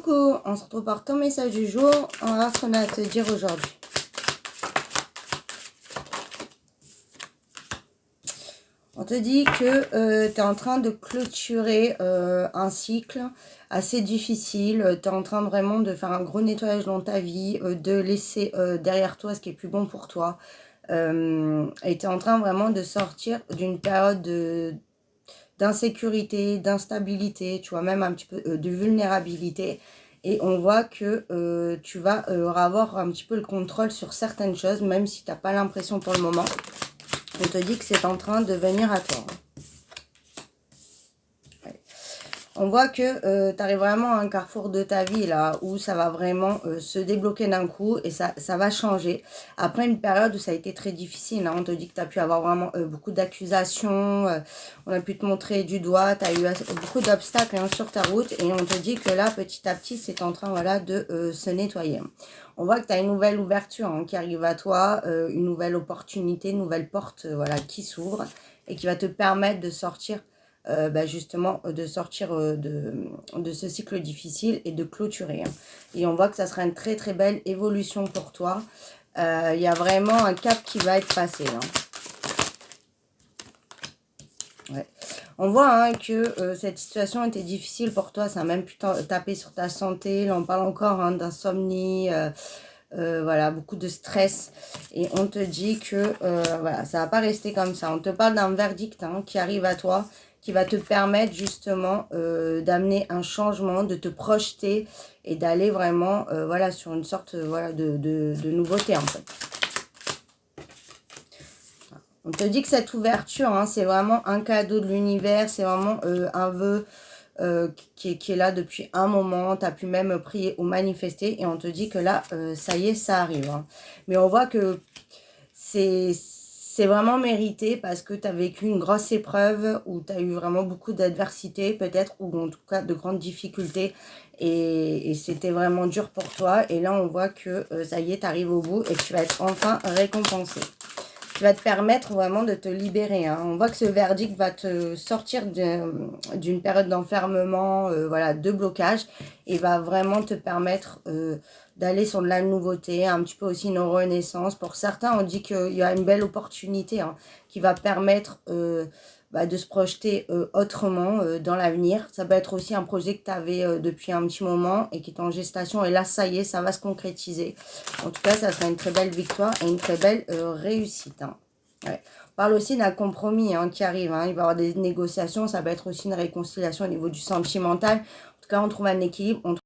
Coucou, on se retrouve pour ton message du jour. On va voir ce qu'on a à te dire aujourd'hui. On te dit que tu es en train de clôturer un cycle assez difficile. Tu es en train vraiment de faire un gros nettoyage dans ta vie, de laisser derrière toi ce qui est plus bon pour toi. Et tu es en train vraiment de sortir d'une période d'insécurité, d'instabilité, tu vois, même un petit peu de vulnérabilité. Et on voit que tu vas avoir un petit peu le contrôle sur certaines choses, même si tu n'as pas l'impression pour le moment. On te dit que c'est en train de venir à toi. Ouais. On voit que tu arrives vraiment à un carrefour de ta vie là où ça va vraiment se débloquer d'un coup et ça va changer. Après une période où ça a été très difficile, hein, on te dit que tu as pu avoir vraiment beaucoup d'accusations, on a pu te montrer du doigt, tu as eu beaucoup d'obstacles hein, sur ta route et on te dit que là petit à petit c'est en train voilà, de se nettoyer. On voit que tu as une nouvelle ouverture hein, qui arrive à toi, une nouvelle opportunité, une nouvelle porte voilà, qui s'ouvre et qui va te permettre de sortir justement de sortir de ce cycle difficile et de clôturer. Hein. Et on voit que ça sera une très très belle évolution pour toi. Il y a vraiment un cap qui va être passé. Hein. Ouais. On voit hein, que cette situation était difficile pour toi. Ça a même pu taper sur ta santé. Là, on parle encore hein, d'insomnie. Voilà, beaucoup de stress. Et on te dit que voilà, ça va pas rester comme ça. On te parle d'un verdict hein, qui arrive à toi, qui va te permettre justement d'amener un changement, de te projeter et d'aller vraiment voilà, sur une sorte voilà, de nouveauté en fait. On te dit que cette ouverture, hein, c'est vraiment un cadeau de l'univers, c'est vraiment un vœu qui est là depuis un moment. Tu as pu même prier ou manifester et on te dit que là, ça y est, ça arrive. Hein. Mais on voit que c'est vraiment mérité parce que tu as vécu une grosse épreuve où tu as eu vraiment beaucoup d'adversité peut-être ou en tout cas de grandes difficultés et c'était vraiment dur pour toi. Et là, on voit que ça y est, tu arrives au bout et que tu vas être enfin récompensé. Qui va te permettre vraiment de te libérer. Hein. On voit que ce verdict va te sortir d'une période d'enfermement, voilà, de blocage, et va vraiment te permettre d'aller sur de la nouveauté, un petit peu aussi une renaissance. Pour certains, on dit qu'il y a une belle opportunité hein, qui va permettre de se projeter autrement dans l'avenir. Ça peut être aussi un projet que tu avais depuis un petit moment et qui est en gestation. Et là, ça y est, ça va se concrétiser. En tout cas, ça sera une très belle victoire et une très belle réussite. Hein. Ouais. On parle aussi d'un compromis hein, qui arrive. Hein. Il va y avoir des négociations. Ça peut être aussi une réconciliation au niveau du sentimental. En tout cas, on trouve un équilibre.